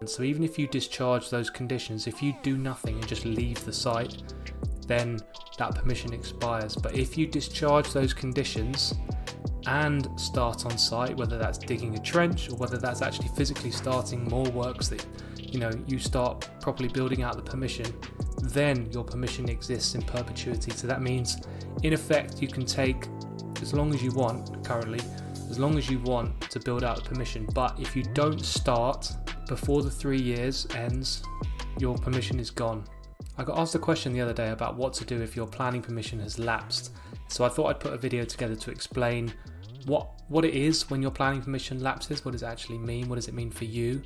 happens. So even if you discharge those conditions, if you do nothing and just leave the site, then that permission expires. But if you discharge those conditions and start on site, whether that's digging a trench or whether that's actually physically starting more works that you start properly building out the permission, then your permission exists in perpetuity. So that means in effect you can take as long as you want currently, as long as you want to build out the permission. But if you don't start before the 3 years ends, your permission is gone. I got asked a question the other day about what to do if your planning permission has lapsed. So I thought I'd put a video together to explain what it is when your planning permission lapses, what does it actually mean, what does it mean for you,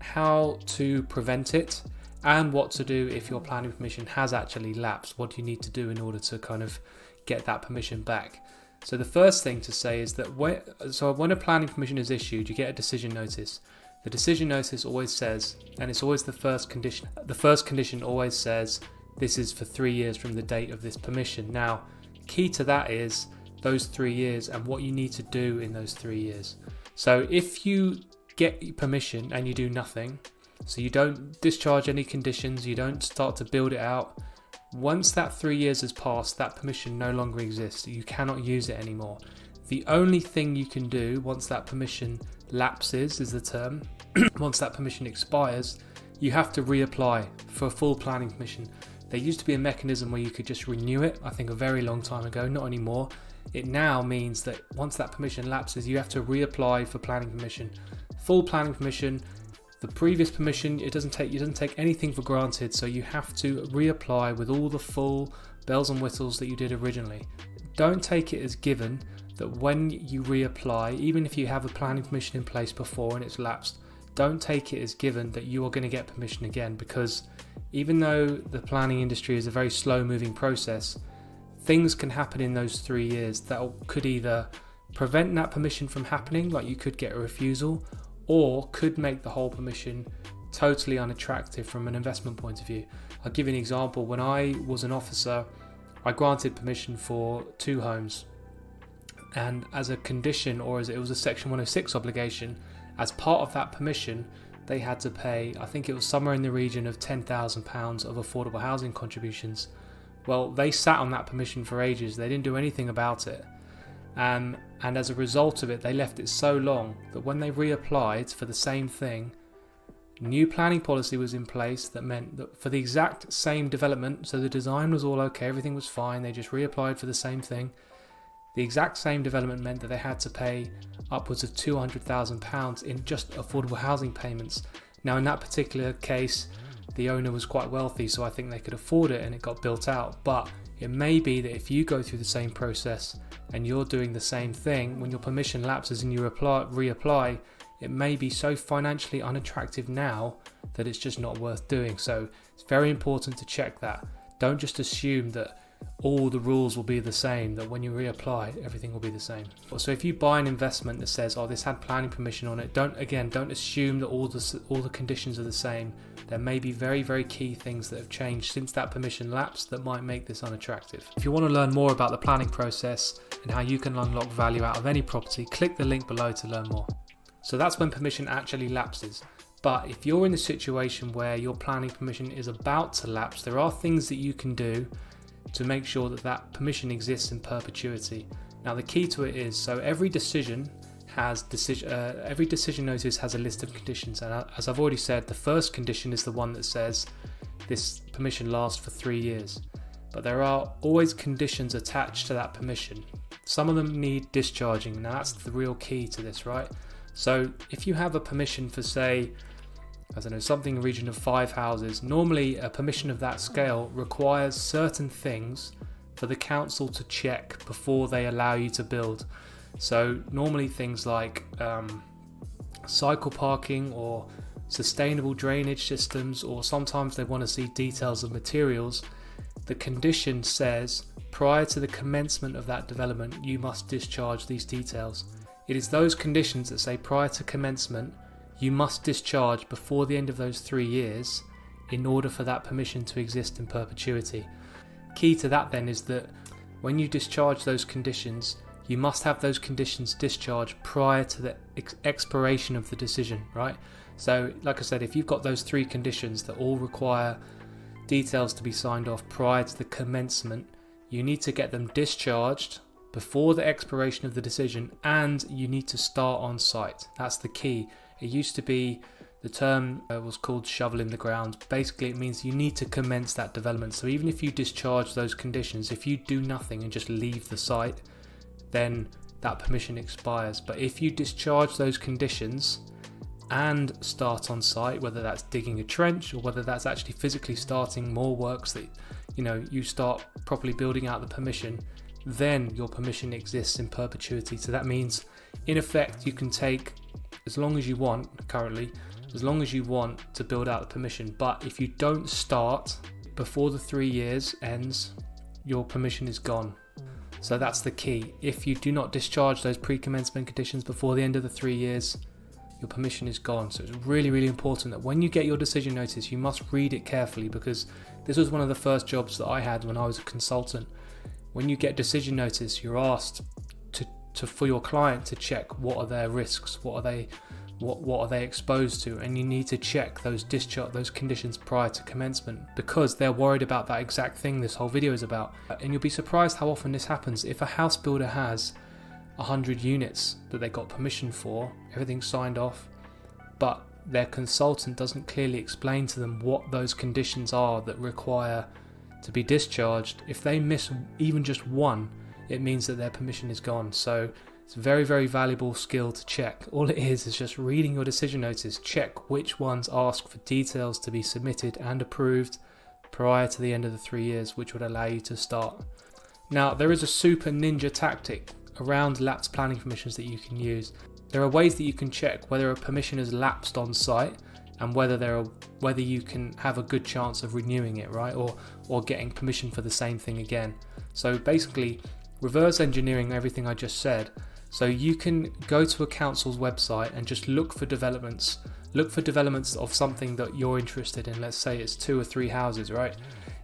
how to prevent it, and what to do if your planning permission has actually lapsed. What do you need to do in order to kind of get that permission back? So the first thing to say is that when a planning permission is issued, you get a decision notice. The decision notice always says, and it's always the first condition always says, this is for 3 years from the date of this permission. Now, key to that is those 3 years and what you need to do in those 3 years. So if you get permission and you do nothing, so you don't discharge any conditions, you don't start to build it out, once that 3 years has passed, that permission no longer exists. You cannot use it anymore. The only thing you can do once that permission lapses is the term, once that permission expires, you have to reapply for a full planning permission. There used to be a mechanism where you could just renew it, I think a very long time ago, not anymore. It now means that once that permission lapses, you have to reapply for planning permission. Full planning permission. The previous permission, it doesn't take anything for granted, so you have to reapply with all the full bells and whistles that you did originally. Don't take it as given that when you reapply, even if you have a planning permission in place before and it's lapsed, don't take it as given that you are going to get permission again, because even though the planning industry is a very slow moving process, things can happen in those 3 years that could either prevent that permission from happening, like you could get a refusal, or could make the whole permission totally unattractive from an investment point of view. I'll give you an example. When I was an officer, I granted permission for 2 homes, and as a condition, or as it was a Section 106 obligation, as part of that permission, they had to pay, I think it was somewhere in the region of £10,000 of affordable housing contributions. Well, they sat on that permission for ages. They didn't do anything about it. And as a result of it, they left it so long that when they reapplied for the same thing, new planning policy was in place that meant that for the exact same development, so the design was all okay, everything was fine, they just reapplied for the same thing. The exact same development meant that they had to pay upwards of £200,000 in just affordable housing payments. Now, in that particular case, the owner was quite wealthy, so I think they could afford it and it got built out. But it may be that if you go through the same process and you're doing the same thing, when your permission lapses and you reapply, it may be so financially unattractive now that it's just not worth doing. So it's very important to check that. Don't just assume that all the rules will be the same, that when you reapply everything will be the same. So if you buy an investment that says, oh, this had planning permission on it, don't assume that all the conditions are the same. There may be very, very key things that have changed since that permission lapsed that might make this unattractive. If you want to learn more about the planning process and how you can unlock value out of any property, click the link below to learn more. So that's when permission actually lapses. But if you're in a situation where your planning permission is about to lapse, there are things that you can do to make sure that that permission exists in perpetuity. Now, the key to it is, so every decision notice has a list of conditions, and as I've already said, the first condition is the one that says this permission lasts for 3 years. But there are always conditions attached to that permission. Some of them need discharging. Now, that's the real key to this, right? So if you have a permission for, say, I don't know, something in the region of 5 houses, normally a permission of that scale requires certain things for the council to check before they allow you to build. So normally things like cycle parking or sustainable drainage systems, or sometimes they want to see details of materials. The condition says prior to the commencement of that development, you must discharge these details. It is those conditions that say prior to commencement, you must discharge before the end of those 3 years in order for that permission to exist in perpetuity. Key to that then is that when you discharge those conditions, you must have those conditions discharged prior to the expiration of the decision, right? So like I said, if you've got those 3 conditions that all require details to be signed off prior to the commencement, you need to get them discharged before the expiration of the decision, and you need to start on site. That's the key. It used to be, the term was called shovel in the ground. Basically it means you need to commence that development. So even if you discharge those conditions, if you do nothing and just leave the site, then that permission expires. But if you discharge those conditions and start on site, whether that's digging a trench or whether that's actually physically starting more works, that you start properly building out the permission, then your permission exists in perpetuity. So that means in effect you can take as long as you want to build out the permission. But if you don't start before the 3 years ends, your permission is gone. So that's the key. If you do not discharge those pre-commencement conditions before the end of the 3 years, your permission is gone. So it's really, really important that when you get your decision notice, you must read it carefully, because this was one of the first jobs that I had when I was a consultant. When you get decision notice, you're asked for your client to check what are their risks, what are they exposed to, and you need to check those conditions prior to commencement, because they're worried about that exact thing this whole video is about. And you'll be surprised how often this happens. If a house builder has 100 units that they got permission for, everything's signed off, but their consultant doesn't clearly explain to them what those conditions are that require to be discharged, if they miss even just one, it means that their permission is gone. So it's a very, very valuable skill to check. All it is just reading your decision notice. Check which ones ask for details to be submitted and approved prior to the end of the 3 years, which would allow you to start. Now, there is a super ninja tactic around lapsed planning permissions that you can use. There are ways that you can check whether a permission has lapsed on site and whether you can have a good chance of renewing it, right? Or getting permission for the same thing again. So basically, reverse engineering everything I just said. So you can go to a council's website and just look for developments. Look for developments of something that you're interested in. Let's say it's 2 or 3 houses, right?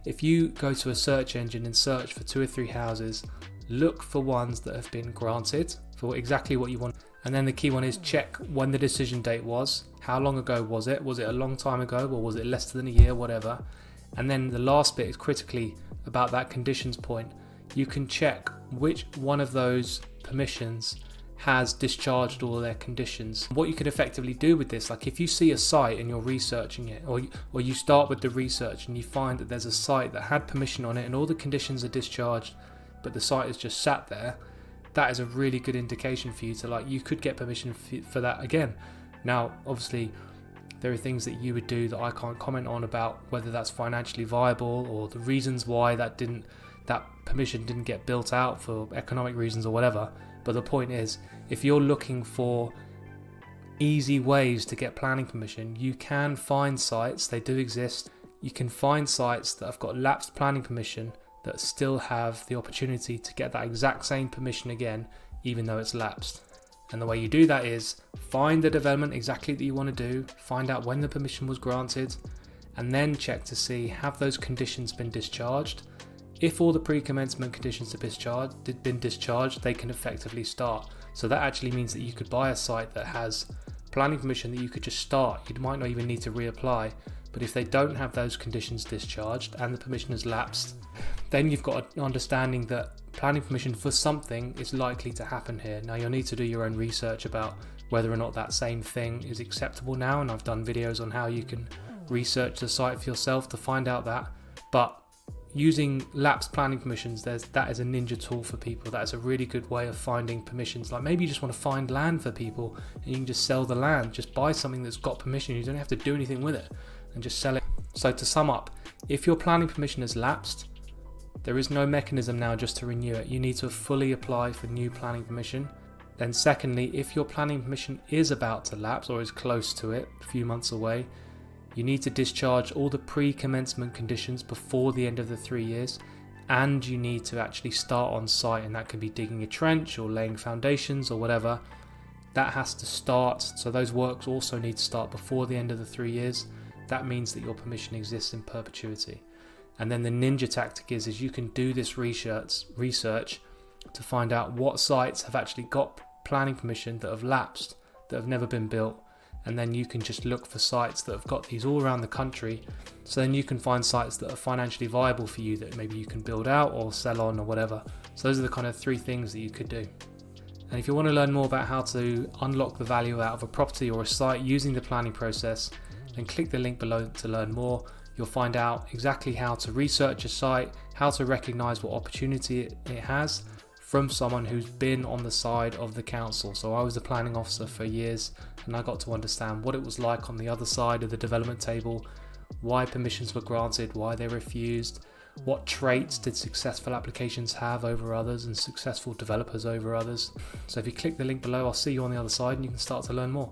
If you go to a search engine and search for 2 or 3 houses, look for ones that have been granted for exactly what you want. And then the key one is check when the decision date was. How long ago was it? Was it a long time ago, or was it less than a year, whatever? And then the last bit is critically about that conditions point. You can check which one of those permissions has discharged all their conditions. What you could effectively do with this, like if you see a site and you're researching it, or you start with the research and you find that there's a site that had permission on it and all the conditions are discharged, but the site is just sat there, that is a really good indication for you to, you could get permission for that again. Now, obviously, there are things that you would do that I can't comment on about whether that's financially viable or the reasons why that permission didn't get built out for economic reasons or whatever. But the point is, if you're looking for easy ways to get planning permission, you can find sites, they do exist. You can find sites that have got lapsed planning permission that still have the opportunity to get that exact same permission again, even though it's lapsed. And the way you do that is find the development exactly that you want to do, find out when the permission was granted, and then check to see have those conditions been discharged. If all the pre-commencement conditions have been discharged, they can effectively start. So that actually means that you could buy a site that has planning permission that you could just start. You might not even need to reapply. But if they don't have those conditions discharged and the permission has lapsed, then you've got an understanding that planning permission for something is likely to happen here. Now you'll need to do your own research about whether or not that same thing is acceptable now, and I've done videos on how you can research the site for yourself to find out that. But using lapsed planning permissions, that is a ninja tool for people. That is a really good way of finding permissions. Like maybe you just want to find land for people and you can just sell the land. Just buy something that's got permission. You don't have to do anything with it and just sell it. So to sum up, if your planning permission has lapsed, there is no mechanism now just to renew it. You need to fully apply for new planning permission. Then secondly, if your planning permission is about to lapse or is close to it, a few months away, you need to discharge all the pre-commencement conditions before the end of the 3 years, and you need to actually start on site, and that can be digging a trench or laying foundations or whatever. That has to start, so those works also need to start before the end of the 3 years. That means that your permission exists in perpetuity. And then the ninja tactic is you can do this research to find out what sites have actually got planning permission that have lapsed, that have never been built, and then you can just look for sites that have got these all around the country. So then you can find sites that are financially viable for you that maybe you can build out or sell on or whatever. So those are the kind of 3 things that you could do. And if you want to learn more about how to unlock the value out of a property or a site using the planning process, then click the link below to learn more. You'll find out exactly how to research a site, how to recognise what opportunity it has from someone who's been on the side of the council. So I was a planning officer for years, and I got to understand what it was like on the other side of the development table, why permissions were granted, why they refused, what traits did successful applications have over others and successful developers over others. So if you click the link below, I'll see you on the other side and you can start to learn more.